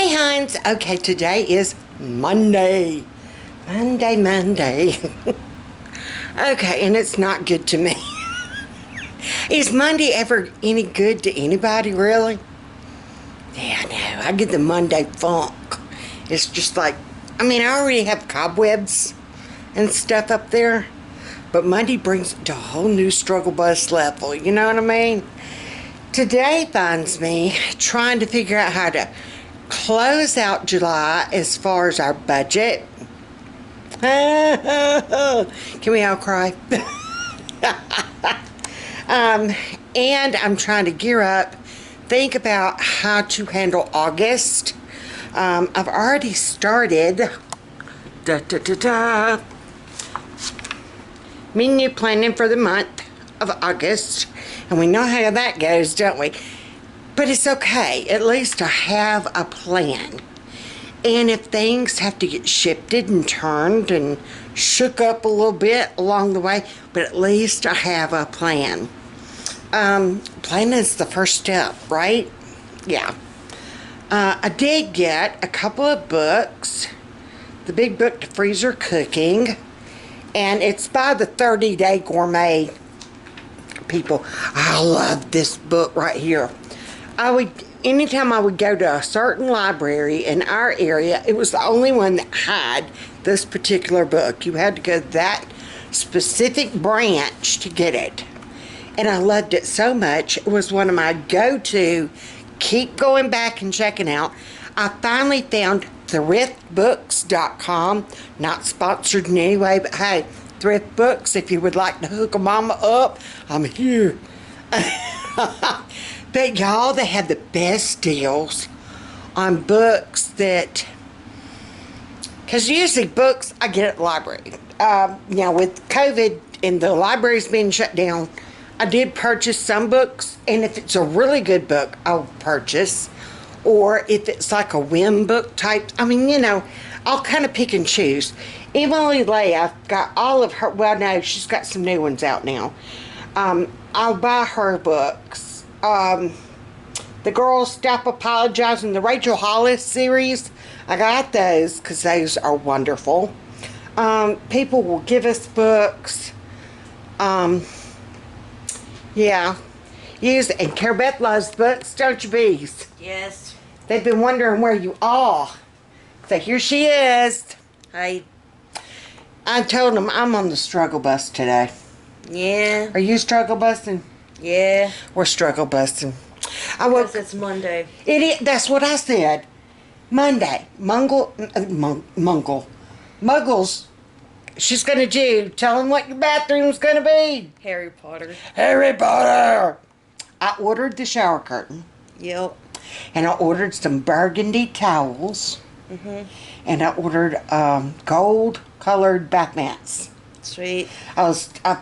Hey Hines, okay, today is Monday. Monday. Okay, and it's not good to me. Is Monday ever any good to anybody, really? Yeah, no, I get the Monday funk. It's just like, I mean, I already have cobwebs and stuff up there, but Monday brings it to a whole new struggle bus level, you know what I mean? Today finds me trying to figure out how to close out July as far as our budget. Can we all cry? And I'm trying to gear up, think about how to handle August. I've already started menu planning for the month of August, and we know how that goes, don't we? But it's okay, at least I have a plan. And if things have to get shifted and turned and shook up a little bit along the way, but at least I have a plan. Planning is the first step, right? Yeah. I did get a couple of books. The Big Book to Freezer Cooking, and it's by the 30-Day Gourmet people. I love this book right here. Anytime I would go to a certain library in our area, it was the only one that had this particular book. You had to go to that specific branch to get it. And I loved it so much. It was one of my go-to, keep going back and checking out. I finally found thriftbooks.com. Not sponsored in any way, but hey, Thrift Books, if you would like to hook a mama up, I'm here. But y'all, they have the best deals on books that, because usually books I get at the library. You know, with COVID and the libraries being shut down, I did purchase some books, and if it's a really good book, I'll purchase. Or if it's like a whim book type, I mean, you know, I'll kind of pick and choose. Emily Leigh, I've got all of her, well, no, she's got some new ones out now. I'll buy her books. The Girls Stop Apologizing, the Rachel Hollis series, I got those because those are wonderful. People will give us books. Yeah. Use it. And Care Beth loves books, don't you, bees? Yes. They've been wondering where you are. So here she is. Hi. I told them I'm on the struggle bus today. Yeah. Are you struggle busting? Yeah. We're struggle busting. I woke. Because it's Monday. It is. That's what I said. Monday. Muggles. She's gonna do. Tell them what your bathroom's gonna be. Harry Potter. Harry Potter. I ordered the shower curtain. Yep. And I ordered some burgundy towels. Mhm. And I ordered gold-colored bath mats. Sweet. I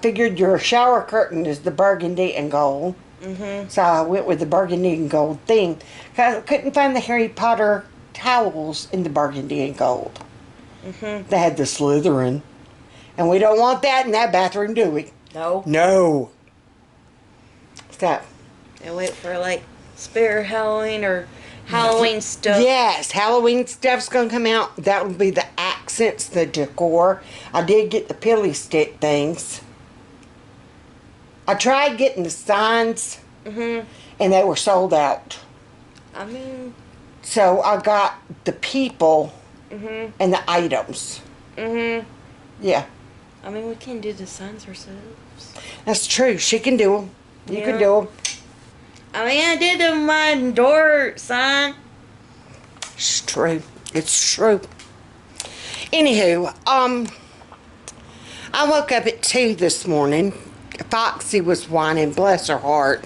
figured your shower curtain is the burgundy and gold. Mhm. So I went with the burgundy and gold thing. Cause I couldn't find the Harry Potter towels in the burgundy and gold. Mhm. They had the Slytherin. And we don't want that in that bathroom, do we? No. No. Stop. And wait for like spare Halloween or Halloween stuff. Yes, Halloween stuff's gonna come out. That would be the accents, the decor. I did get the pilly stick things. I tried getting the signs, Mhm. and they were sold out. I mean. So I got the people Mhm. and the items. Mhm. Yeah, I mean, we can do the signs ourselves. that's true. She can do them. You Yeah. can do them. I mean, I did my door sign. It's true. It's true. Anywho, I woke up at 2 this morning. Foxy was whining, bless her heart.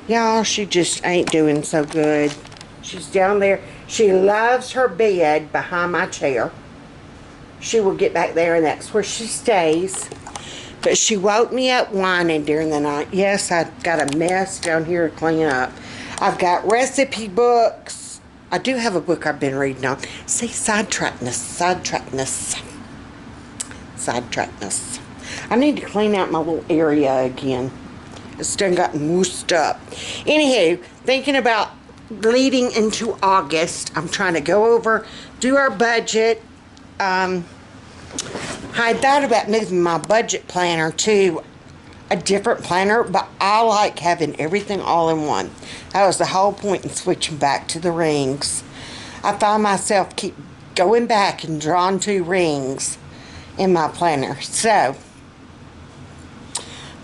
Y'all, she just ain't doing so good. She's down there. She loves her bed behind my chair. She will get back there, and that's where she stays. But she woke me up whining during the night. Yes, I've got a mess down here to clean up. I've got recipe books. I do have a book I've been reading on. See, sidetrackness. I need to clean out my little area again. It's done gotten moosed up. Anywho, thinking about leading into August, I'm trying to go over, do our budget. I thought about moving my budget planner to a different planner, but I like having everything all in one. That was the whole point in switching back to the rings. I find myself keep going back and drawing 2 rings in my planner. So,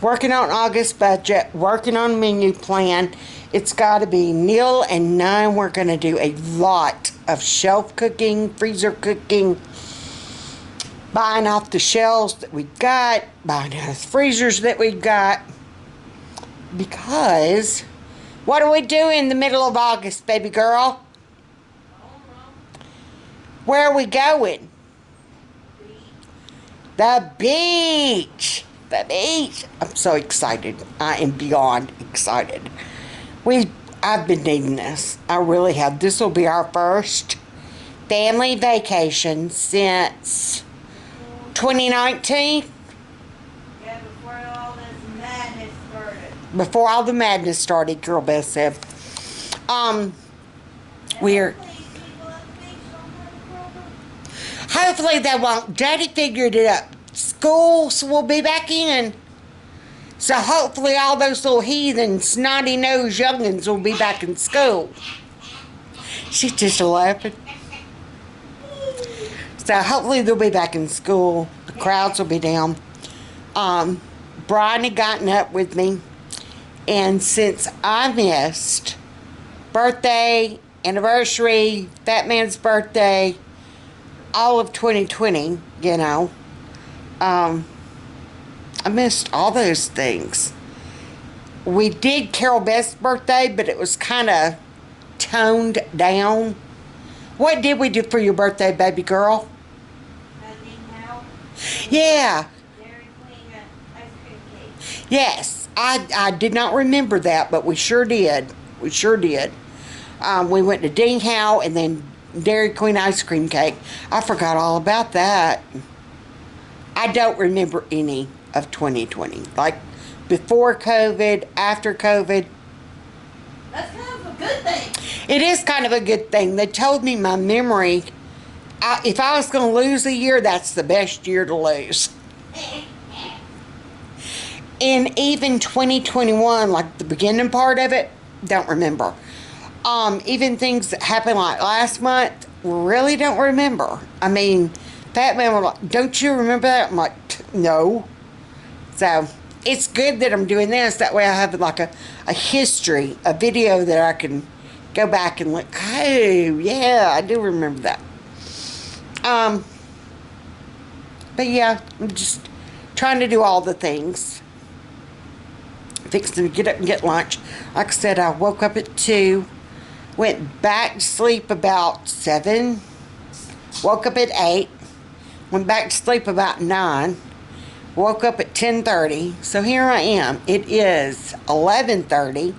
working on August budget, working on menu plan. It's got to be nil and none. We're going to do a lot of shelf cooking, freezer cooking, buying off the shelves that we've got, buying out the freezers that we've got. Because, what do we do in the middle of August, baby girl? Where are we going? The beach. The beach. I'm so excited. I am beyond excited. I've been needing this. I really have. This will be our first family vacation since 2019. Yeah, before all this madness started. Before all the madness started, girl Beth said. We're... Hopefully they won't. Daddy figured it up. Schools will be back in. So hopefully all those little heathen, snotty-nosed youngins will be back in school. She's just laughing. So hopefully they'll be back in school. The crowds will be down. Brian had gotten up with me. And since I missed birthday, anniversary, Fat Man's birthday, all of 2020, you know, I missed all those things. We did Carol Beth's birthday, but it was kind of toned down. What did we do for your birthday, baby girl? Yeah. Dairy Queen ice cream cake. Yes. I did not remember that, but we sure did. We sure did. We went to Ding Howe and then Dairy Queen ice cream cake. I forgot all about that. I don't remember any of 2020. Like before COVID, after COVID. That's kind of a good thing. It is kind of a good thing. They told me my memory, if I was going to lose a year, that's the best year to lose. And even 2021, like the beginning part of it, don't remember. Even things that happened like last month, really don't remember. I mean, Fat Man was like, don't you remember that? I'm like, no. So, it's good that I'm doing this. That way I have like a history, a video that I can go back and look, oh, yeah, I do remember that. But yeah, I'm just trying to do all the things. Fixing to get up and get lunch. Like I said, I woke up at 2. Went back to sleep about 7. Woke up at 8. Went back to sleep about 9. Woke up at 10:30. So here I am. It is 11:30.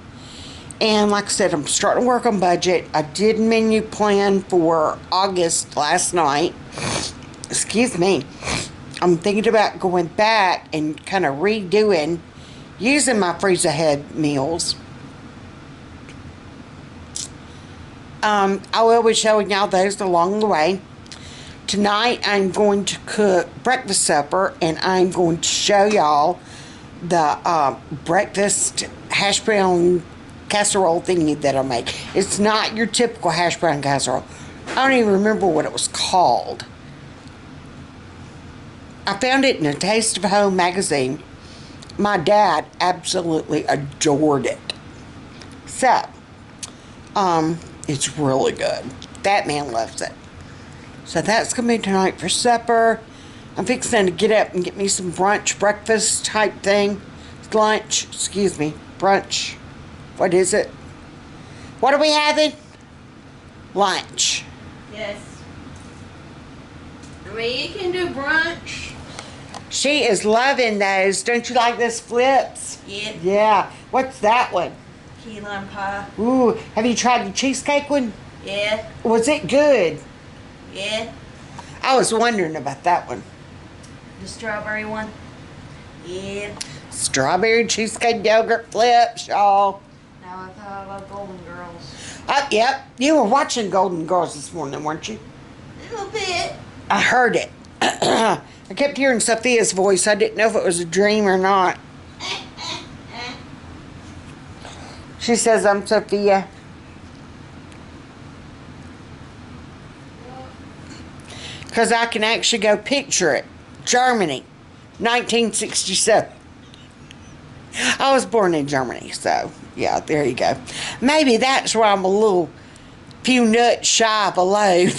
And like I said, I'm starting to work on budget. I did menu plan for August last night. Excuse me. I'm thinking about going back and kind of redoing, using my freeze ahead meals. I will be showing y'all those along the way. Tonight I'm going to cook breakfast supper, and I'm going to show y'all the breakfast hash brown casserole thingy that I make. It's not your typical hash brown casserole. I don't even remember what it was called. I found it in a Taste of Home magazine. My dad absolutely adored it. So, it's really good. That man loves it. So that's going to be tonight for supper. I'm fixing to get up and get me some brunch, breakfast type thing. Lunch, excuse me, brunch. What is it? What are we having? Lunch. Yes. I mean, you can do brunch. She is loving those. Don't you like those flips? Yeah. Yeah. What's that one? Key lime pie. Ooh, have you tried the cheesecake one? Yeah. Was it good? Yeah. I was wondering about that one. The strawberry one. Yeah. Strawberry cheesecake yogurt flips, y'all. Now I thought about Golden Girls. Oh, yep. You were watching Golden Girls this morning, weren't you? A little bit. I heard it. I kept hearing Sophia's voice. I didn't know if it was a dream or not. She says, I'm Sophia. Because I can actually go picture it. Germany, 1967. I was born in Germany, so yeah, there you go. Maybe that's why I'm a little few nuts shy of a load.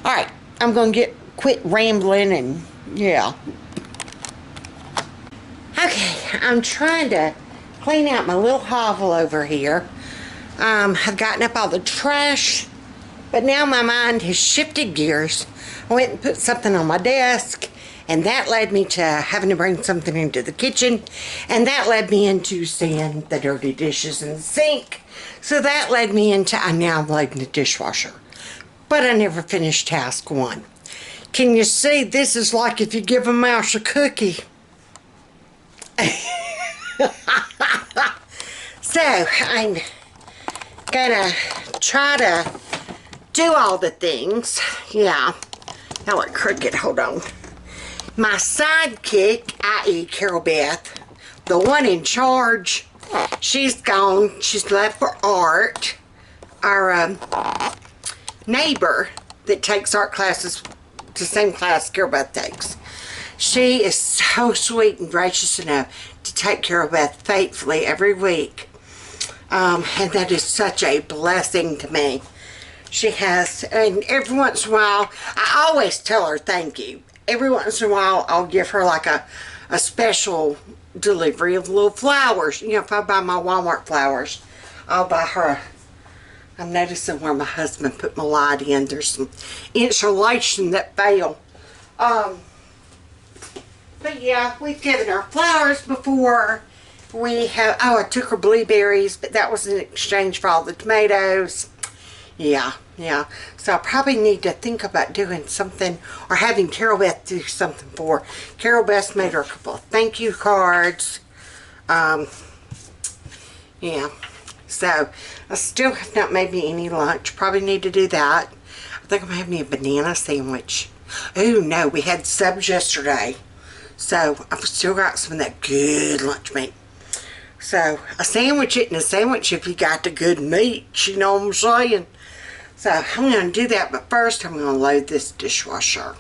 Alright, I'm going to quit rambling and yeah. Okay, I'm trying to clean out my little hovel over here. I've gotten up all the trash, but now my mind has shifted gears. I went and put something on my desk, and that led me to having to bring something into the kitchen, and that led me into seeing the dirty dishes in the sink. So that led me into, now I'm loading the dishwasher. But I never finished task one. Can you see, this is like if you give a mouse a cookie. So, I'm gonna try to do all the things. Yeah. Now look crooked, hold on. My sidekick, i.e. Carol Beth, the one in charge, she's gone. She's left for Art, our neighbor that takes art classes, the same class Carol Beth takes. She is so sweet and gracious enough to take Carol Beth faithfully every week. And that is such a blessing to me. She has, and every once in a while, I always tell her thank you. Every once in a while, I'll give her like a special delivery of little flowers. You know, if I buy my Walmart flowers, I'll buy her. I'm noticing where my husband put my light in. There's some insulation that fell. But yeah, we've given her flowers before. We have, I took her blueberries, but that was in exchange for all the tomatoes. Yeah. So I probably need to think about doing something or having Carol Beth do something for her. Carol Beth made her a couple of thank you cards. Yeah. So I still have not made me any lunch. Probably need to do that. I think I'm going to have me a banana sandwich. Oh no, we had subs yesterday. So I've still got some of that good lunch meat. So a sandwich isn't a sandwich if you got the good meat, you know what I'm saying? So I'm going to do that, but first I'm going to load this dishwasher.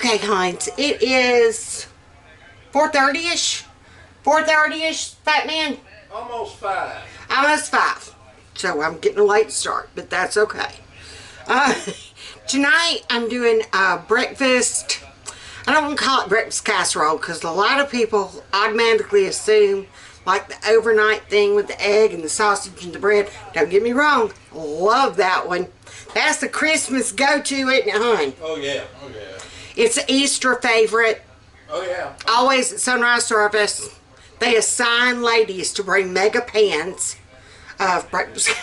Okay, Heinz, it is 4:30ish. 4:30ish, fat man. Almost 5. Almost 5. So I'm getting a late start, but that's okay. Tonight I'm doing breakfast. I don't want to call it breakfast casserole because a lot of people automatically assume like the overnight thing with the egg and the sausage and the bread. Don't get me wrong, love that one. That's the Christmas go-to, isn't it, hon? Oh yeah, oh yeah. It's an Easter favorite. Oh yeah. Always at sunrise service, they assign ladies to bring mega pans of breakfast.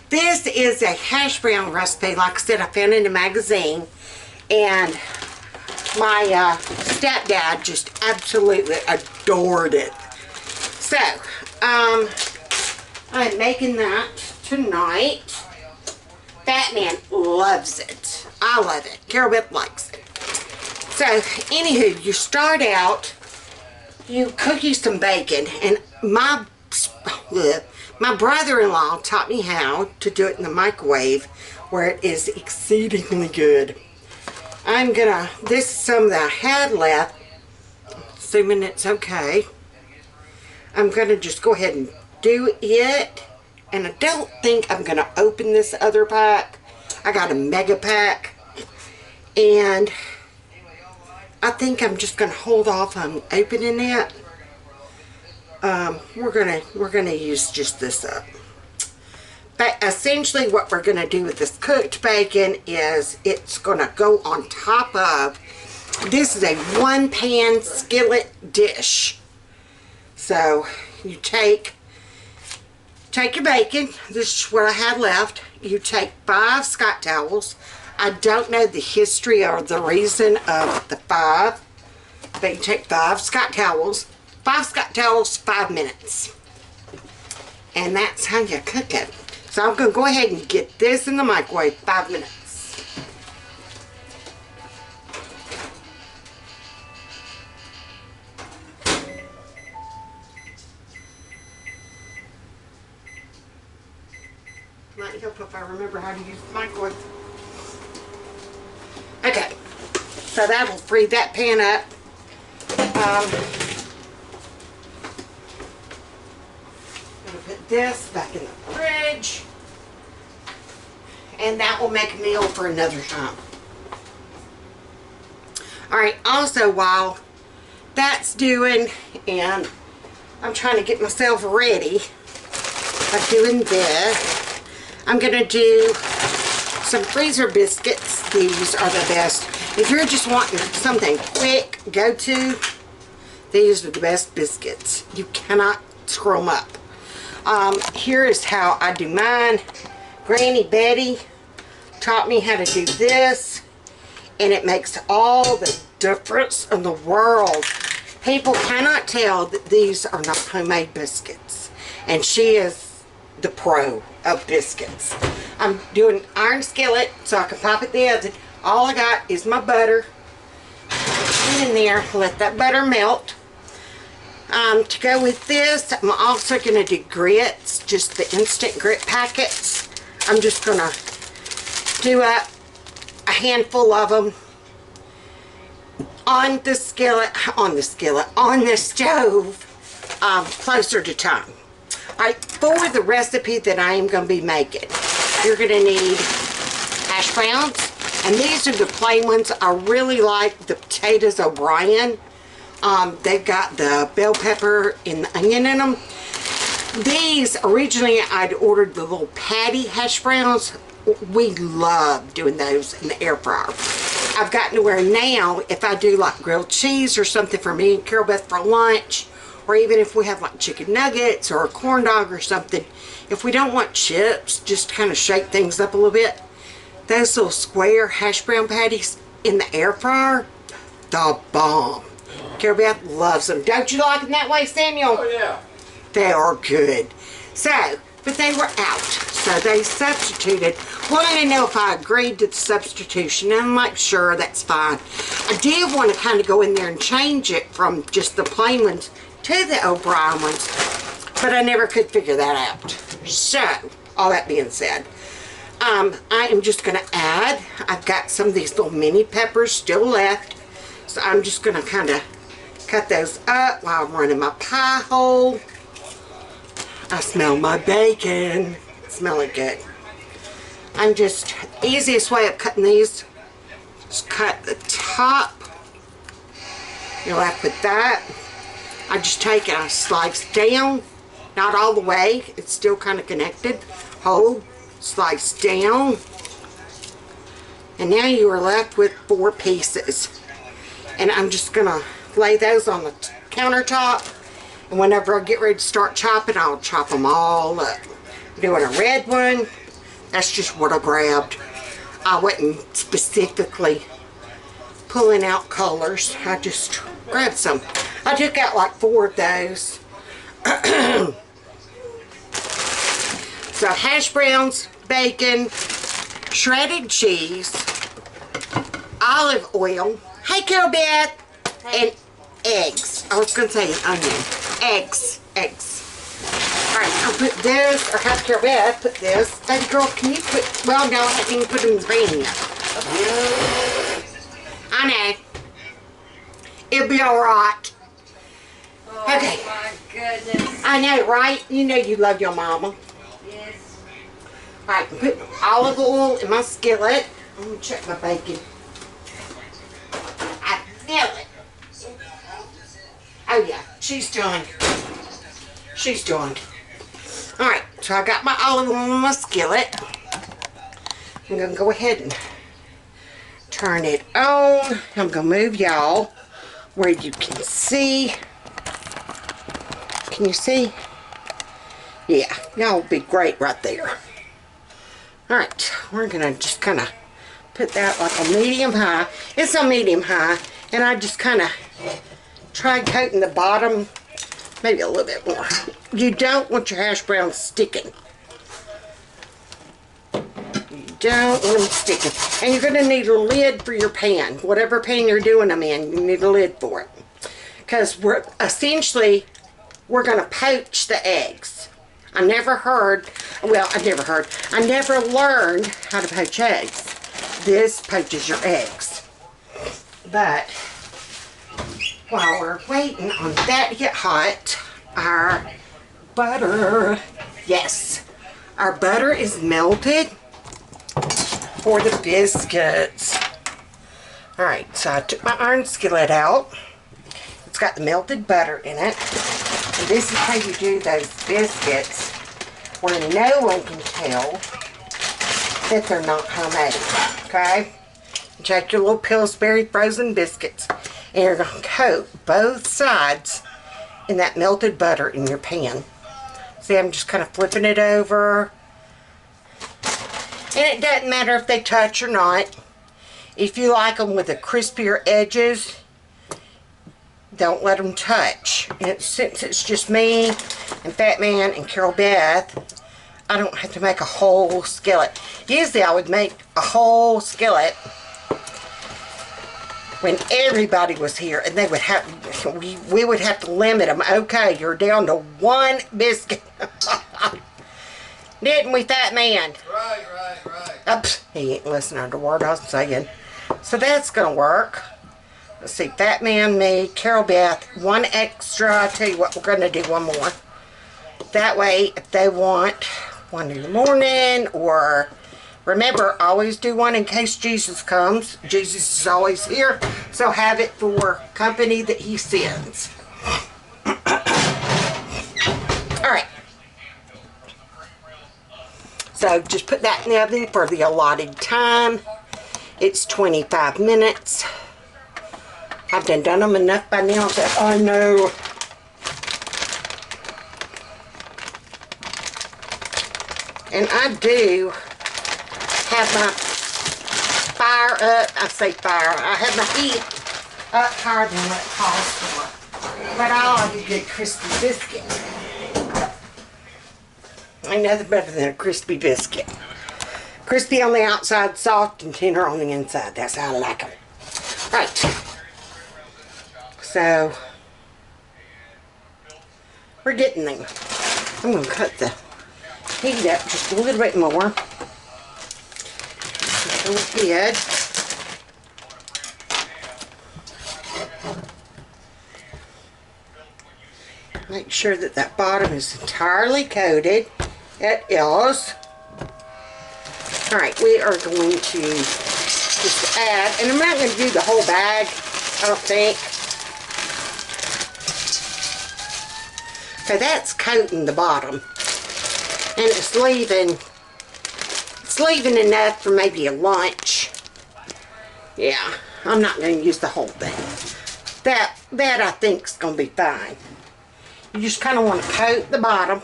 This is a hash brown recipe. Like I said, I found it in a magazine, and my stepdad just absolutely adored it. So, I'm making that tonight. Batman loves it. I love it. Carol Beth likes it. So, anywho, you start out, you cook you some bacon, and my brother-in-law taught me how to do it in the microwave, where it is exceedingly good. This is some that I had left, assuming it's okay. I'm gonna just go ahead and do it, and I don't think I'm gonna open this other pack. I got a mega pack, and I think I'm just gonna hold off on opening it. We're gonna use just this up. But essentially what we're gonna do with this cooked bacon is it's gonna go on top of, this is a 1-pan skillet dish. So you take your bacon, this is what I had left. You take 5 Scott towels. I don't know the history or the reason of the 5, but you take 5 Scott towels. 5 Scott towels, 5 minutes. And that's how you cook it. So I'm going to go ahead and get this in the microwave 5 minutes. Might help if I remember how to use the microwave. Okay, so that'll free that pan up. I'm going to put this back in the fridge, and that will make a meal for another time. Alright, also while that's doing, and I'm trying to get myself ready by doing this, I'm going to do some freezer biscuits. These are the best. If you're just wanting something quick, go to, these are the best biscuits. You cannot screw them up. Here is how I do mine. Granny Betty taught me how to do this, and it makes all the difference in the world. People cannot tell that these are not homemade biscuits, and she is the pro of biscuits. I'm doing iron skillet so I can pop it in the oven. All I got is my butter. Put it in there, let that butter melt. To go with this, I'm also going to do grits, just the instant grit packets. I'm just going to do up a handful of them on the stove, closer to time. Alright, for the recipe that I am going to be making, you're going to need hash browns, and these are the plain ones. I really like the potatoes O'Brien. They've got the bell pepper and the onion in them. These, originally I'd ordered the little patty hash browns. We love doing those in the air fryer. I've gotten to where now, if I do like grilled cheese or something for me and Carol Beth for lunch, or even if we have like chicken nuggets or a corn dog or something, if we don't want chips, just kind of shake things up a little bit, those little square hash brown patties in the air fryer, the bomb. Carol Beth loves them. Don't you like them that way, Samuel? Oh yeah. They are good. So, but they were out, so they substituted. Wanted to know if I agreed to the substitution, and I'm like, sure, that's fine. I did want to kind of go in there and change it from just the plain ones to the O'Brien ones, but I never could figure that out. So, all that being said, I am just going to add, I've got some of these little mini peppers still left. So I'm just going to kind of cut those up while I'm running my pie hole. I smell my bacon. It's smelling good. I'm just, easiest way of cutting these, just cut the top. You're left with that. I just take it, I slice down, not all the way, it's still kind of connected. Hold, slice down. And now you are left with 4 pieces. And I'm just going to lay those on the countertop. And whenever I get ready to start chopping, I'll chop them all up. I'm doing a red one. That's just what I grabbed. I wasn't specifically pulling out colors. I just grabbed some. I took out like 4 of those. So hash browns, bacon, shredded cheese, olive oil, hey Carol Beth, and eggs. I was going to say an onion. Eggs. Alright, I'll put this, or have Carol Beth put this. Baby girl, can you put, well no, I haven't even put it in the pan yet. I know. It'll be alright. Oh Okay. my goodness. I know, right? You know you love your mama. Yes. Alright, put olive oil in my skillet. I'm going to check my bacon. I feel it. Oh yeah, she's done. She's done. Alright, so I got my olive oil in my skillet. I'm going to go ahead and turn it on. I'm going to move y'all where you can see. Can you see? Yeah, y'all will be great right there. Alright, we're going to just kind of put that like a medium high. It's a medium high, and I just kind of try coating the bottom maybe a little bit more. You don't want your hash browns sticking. You don't want them sticking. And you're going to need a lid for your pan. Whatever pan you're doing them in, you need a lid for it. Because we're going to poach the eggs. I never learned how to poach eggs. This poaches your eggs. But while we're waiting on that to get hot, our butter, yes, our butter is melted for the biscuits. Alright, so I took my iron skillet out. It's got the melted butter in it. And this is how you do those biscuits where no one can tell that they're not homemade. Okay? You take your little Pillsbury frozen biscuits and you're going to coat both sides in that melted butter in your pan. See, I'm just kind of flipping it over. And it doesn't matter if they touch or not. If you like them with the crispier edges, don't let them touch. And since it's just me and Fat Man and Carol Beth, I don't have to make a whole skillet. Usually I would make a whole skillet when everybody was here, and they would have, we would have to limit them. Okay, you're down to 1 biscuit. Didn't we, Fat Man? Right. Oops, he ain't listening to a word I was saying. So that's gonna work. Let's see, Fat Man, me, Carol Beth, 1 extra. I'll tell you what, we're gonna do 1 more. That way, if they want 1 in the morning, or remember, always do 1 in case Jesus comes. Jesus is always here, so have it for company that he sends. Alright. So just put that in the oven for the allotted time. It's 25 minutes. I've done them enough by now that I know. And I do have my fire up. I say fire. I have my heat up higher than what it calls for. But I like a good crispy biscuit. Ain't nothing better than a crispy biscuit. Crispy on the outside, soft and tender on the inside. That's how I like them. Right. So, we're getting there. I'm going to cut the heat up just a little bit more. Go ahead. Make sure that that bottom is entirely coated. It is. Alright, we are going to just add, and I'm not going to do the whole bag, I don't think. Okay, that's coating the bottom. And it's leaving enough for maybe a lunch. Yeah, I'm not going to use the whole thing. That I think is going to be fine. You just kind of want to coat the bottom.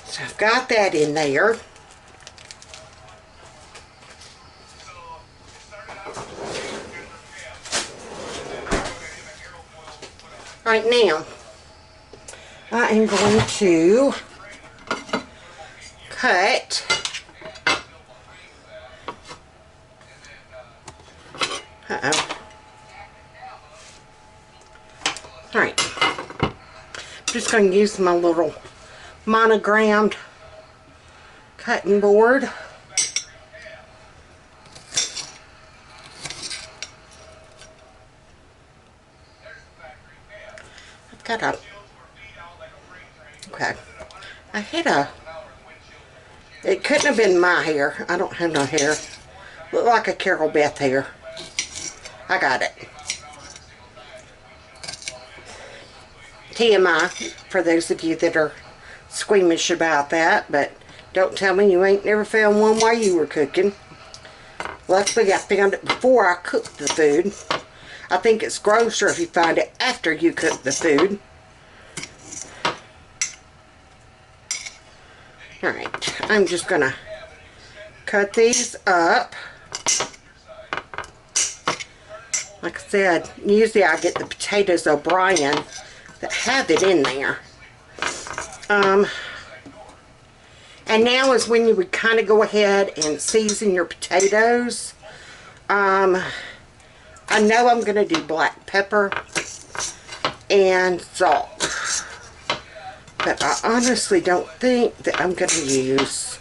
So I've got that in there. Right now, I am going to cut Alright, I'm just going to use my little monogrammed cutting board. I've got a, okay, I had it couldn't have been my hair. I don't have no hair. Looked like a Carol Beth hair. I got it. TMI, for those of you that are squeamish about that, but don't tell me you ain't never found one while you were cooking. Luckily, I found it before I cooked the food. I think it's grosser if you find it after you cook the food. Alright, I'm just going to cut these up. Like I said, usually I get the potatoes O'Brien that have it in there. And now is when you would kind of go ahead and season your potatoes. I know I'm going to do black pepper and salt. But I honestly don't think that I'm going to use...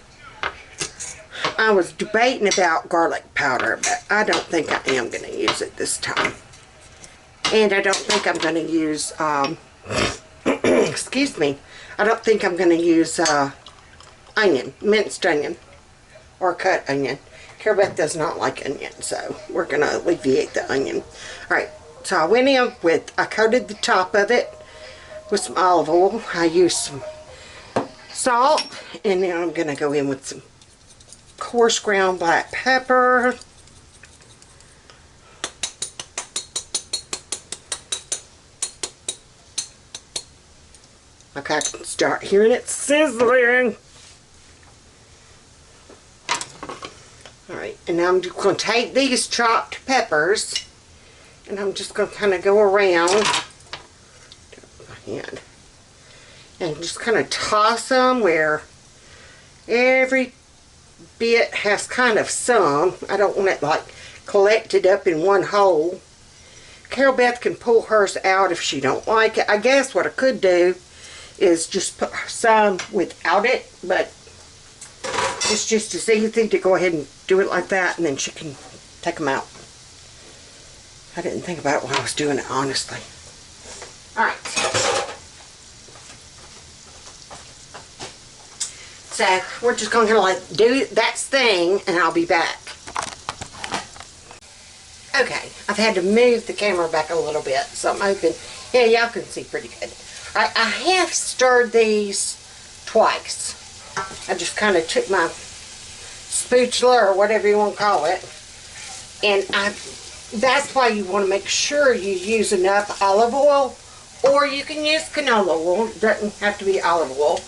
I was debating about garlic powder, but I don't think I am going to use it this time. And I don't think I'm going to use... excuse me. I don't think I'm going to use onion, minced onion, or cut onion. Carol Beth does not like onion, so we're going to alleviate the onion. Alright, so I went in with, I coated the top of it with some olive oil. I used some salt, and now I'm going to go in with some coarse ground black pepper. Okay, I can start hearing it sizzling. Alright, and now I'm just going to take these chopped peppers, and I'm just going to kind of go around with my hand and just kind of toss them where every bit has kind of some. I don't want it like collected up in one hole. Carol Beth can pull hers out if she don't like it. I guess what I could do is just put some without it, but it's just as easy to go ahead and do it like that, and then she can take them out. I didn't think about it while I was doing it, honestly. Alright. So, we're just going to like do that thing, and I'll be back. Okay, I've had to move the camera back a little bit, so I'm hoping, yeah, y'all can see pretty good. Alright, I have stirred these twice. I just kind of took my spatula, or whatever you want to call it, and that's why you want to make sure you use enough olive oil, or you can use canola oil. It doesn't have to be olive oil.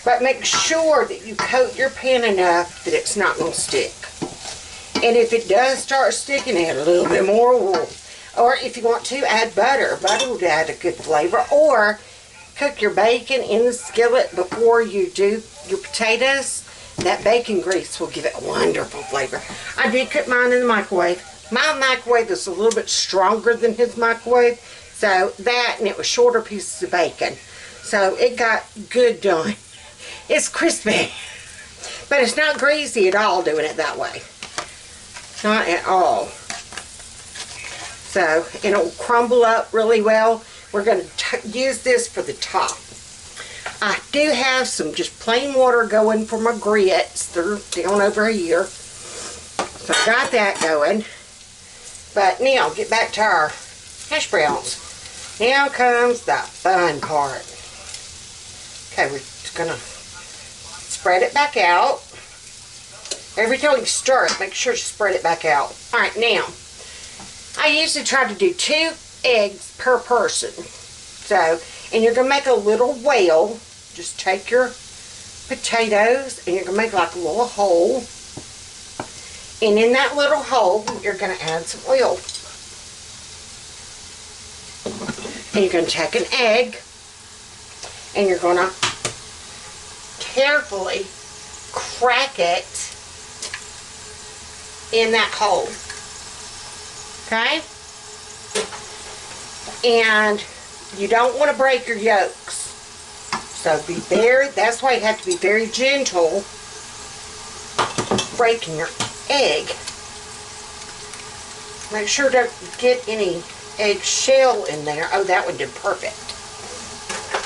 But make sure that you coat your pan enough that it's not going to stick. And if it does start sticking, add a little bit more oil. Or if you want to, add butter. Butter would add a good flavor. Or cook your bacon in the skillet before you do your potatoes. That bacon grease will give it a wonderful flavor. I did cook mine in the microwave. My microwave is a little bit stronger than his microwave. So that, and it was shorter pieces of bacon. So it got good done. It's crispy. But it's not greasy at all doing it that way. Not at all. So it'll crumble up really well. we're going to use this for the top. I do have some just plain water going for my grits. They're down over here. So I got that going. But now, get back to our hash browns. Now comes the fun part. Okay, we're just going to spread it back out. Every time you stir it, make sure you spread it back out. Alright, now, I usually try to do 2 eggs per person. So, and you're going to make a little well. Just take your potatoes and you're going to make like a little hole. And in that little hole, you're going to add some oil. And you're going to take an egg and you're going to carefully crack it in that hole. Okay? And you don't want to break your yolks. So that's why you have to be very gentle breaking your egg. Make sure to get any egg shell in there. Oh, that one did perfect.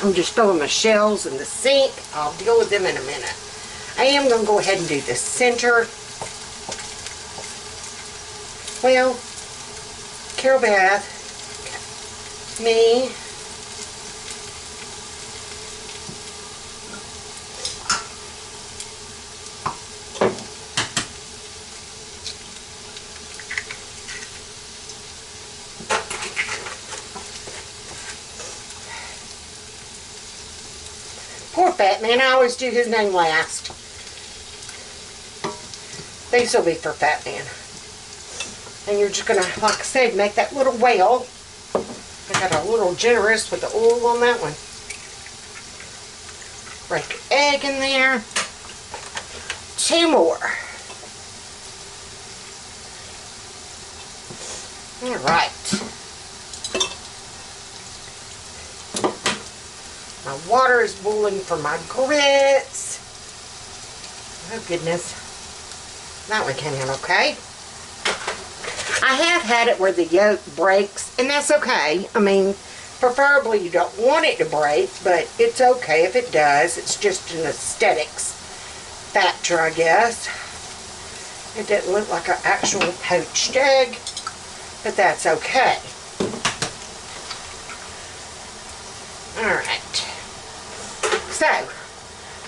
I'm just throwing my shells in the sink. I'll deal with them in a minute. I am going to go ahead and do the center. Well, Carol Beth, me, poor fat man, I always do his name last. These will be for fat man. And you're just going to, like I said, make that little well. I got a little generous with the oil on that one. Break your egg in there. 2 more. Alright. My water is boiling for my grits. Oh goodness. That one came out okay. I have had it where the yolk breaks, and that's okay. I mean, preferably you don't want it to break, but it's okay if it does. It's just an aesthetics factor, I guess. It didn't look like an actual poached egg, but that's okay. Alright. So,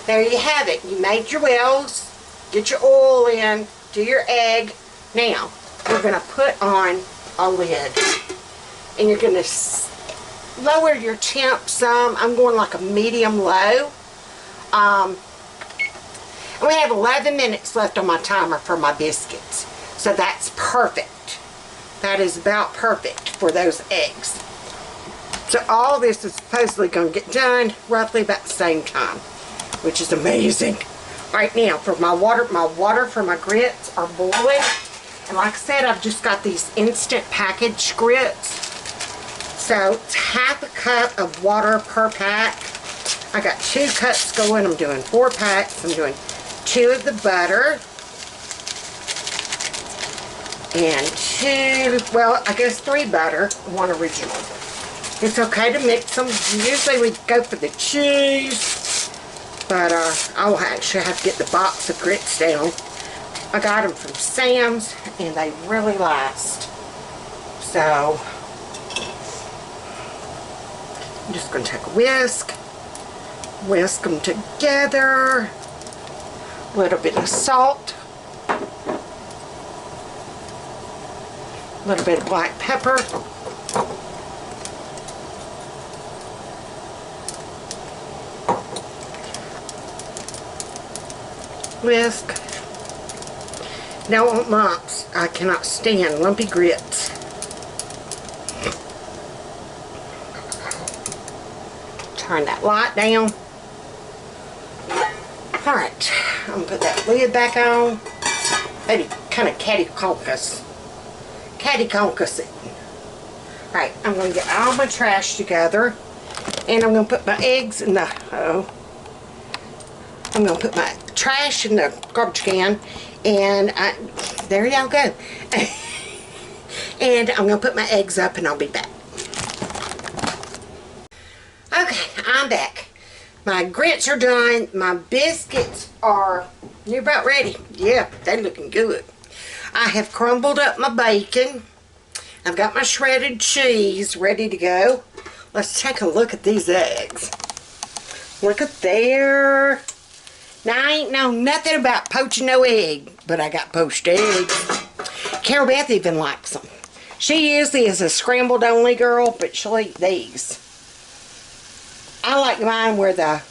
there you have it. You made your wells, get your oil in, do your egg. Now, we're going to put on a lid. And you're going to lower your temp some. I'm going like a medium-low. And we have 11 minutes left on my timer for my biscuits. So that's perfect. That is about perfect for those eggs. So all this is supposedly going to get done roughly about the same time, which is amazing. Right now, for my water for my grits are boiling. And like I said, I've just got these instant package grits. So it's half a cup of water per pack. I got 2 cups going. I'm doing 4 packs. I'm doing 2 of the butter. And 2, well, I guess 3 butter, 1 original. It's okay to mix them. Usually we go for the cheese. But I'll actually have to get the box of grits down. I got them from Sam's, and they really last. So, I'm just going to take a whisk them together, a little bit of salt, a little bit of black pepper, whisk. Now on Momma'S, I cannot stand lumpy grits. Turn that light down. Alright, I'm going to put that lid back on. Maybe kind of catty-conkus it. Alright, I'm going to get all my trash together. And I'm going to put my eggs in the... I'm going to put my trash in the garbage can. And there y'all go. And I'm going to put my eggs up and I'll be back. Okay, I'm back. My grits are done. My biscuits are, you're about ready. Yeah, they're looking good. I have crumbled up my bacon. I've got my shredded cheese ready to go. Let's take a look at these eggs. Look at there. Now, I ain't know nothing about poaching no egg, but I got poached eggs. Carol Beth even likes them. She usually is a scrambled only girl, but she'll eat these. I like mine where the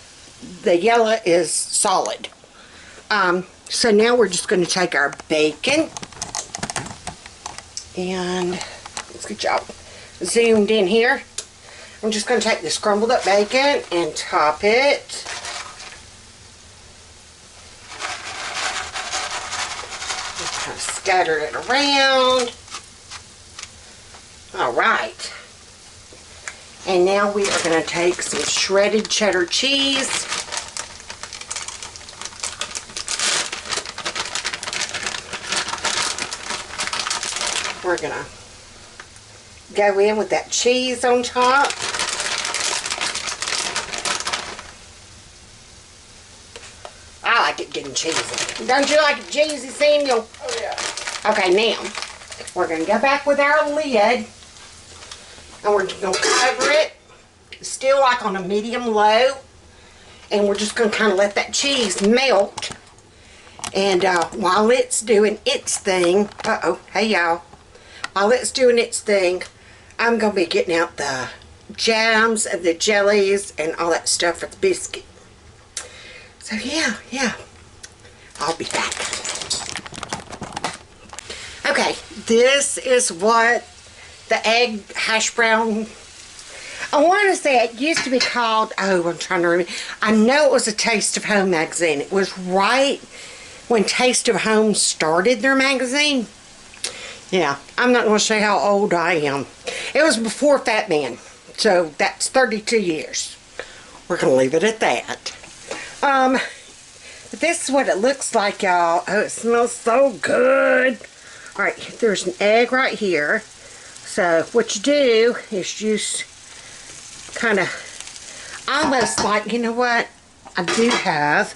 yellow is solid. So now we're just going to take our bacon and let's get y'all zoomed in here. I'm just going to take this crumbled up bacon and top it. Just kind of scatter it around. All right. And now we are going to take some shredded cheddar cheese. We're going to go in with that cheese on top. I like it getting cheesy. Don't you like it cheesy, Samuel? Oh, yeah. Okay, now we're going to go back with our lid. And we're going to cover it, still like on a medium low. And we're just going to kind of let that cheese melt. And while it's doing its thing, hey y'all. While it's doing its thing, I'm going to be getting out the jams and the jellies and all that stuff for the biscuit. So yeah. I'll be back. Okay, this is what the egg hash brown, I want to say it used to be called, I'm trying to remember. I know it was a Taste of Home magazine. It was right when Taste of Home started their magazine. Yeah, I'm not going to say how old I am. It was before Fat Man, so that's 32 years. We're going to leave it at that. But this is what it looks like, y'all. Oh, it smells so good. All right, there's an egg right here. So what you do is just kind of almost like, you know what? I do have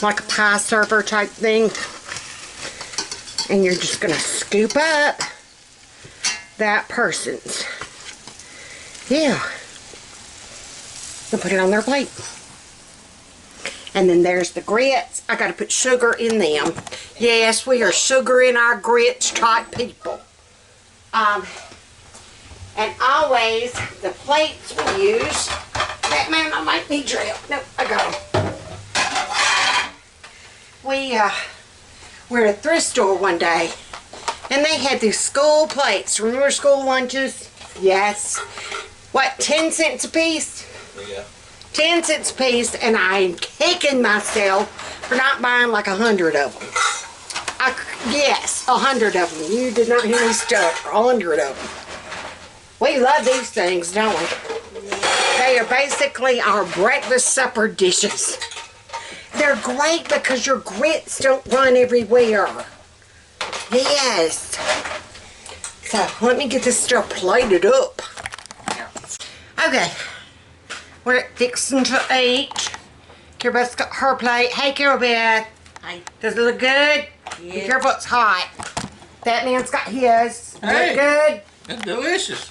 like a pie server type thing. And you're just going to scoop up that person's. Yeah. And put it on their plate. And then there's the grits. I got to put sugar in them. Yes, we are sugar in our grits type people. And always the plates we use. That man, I might be drilled. Nope, I got them. We were at a thrift store one day, and they had these school plates. Remember school lunches? Yes. What, 10 cents a piece? Yeah. 10 cents a piece, and I'm kicking myself for not buying like 100 of them. Yes, 100 of them. You did not hear me stutter. 100 of them. We love these things, don't we? They are basically our breakfast supper dishes. They're great because your grits don't run everywhere. Yes. So, let me get this stuff plated up. Okay. We're fixing to eat. Carol Beth's got her plate. Hey, Carol Beth. Hi. Does it look good? Yeah. Be careful, it's hot. That man's got his. Hey. Look good? It's delicious.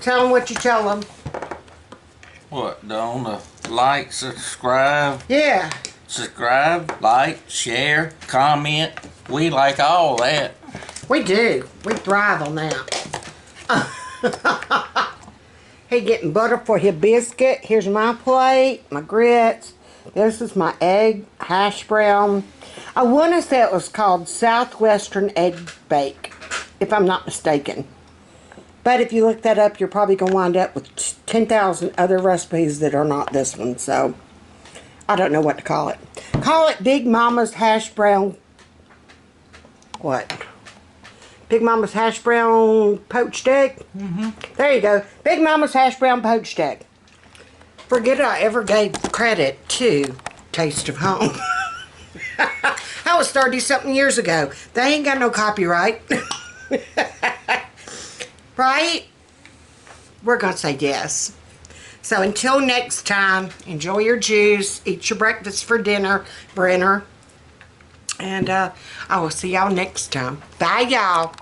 Tell him what you tell him. What? Don't like, subscribe, Yeah. like, share, comment. We like all that. We do. We thrive on that. He getting butter for his biscuit. Here's my plate, my grits. This is my egg hash brown. I want to say it was called Southwestern Egg Bake, if I'm not mistaken. But if you look that up, you're probably going to wind up with 10,000 other recipes that are not this one. So, I don't know what to call it. Call it Big Mama's Hash Brown. What? Big Mama's Hash Brown Poached Egg? Mm-hmm. There you go. Big Mama's Hash Brown Poached Egg. Forget I ever gave credit to Taste of Home. That was 30-something years ago. They ain't got no copyright. Right? We're going to say yes. So until next time, enjoy your juice, eat your breakfast for dinner, Brenner. And I will see y'all next time. Bye, y'all.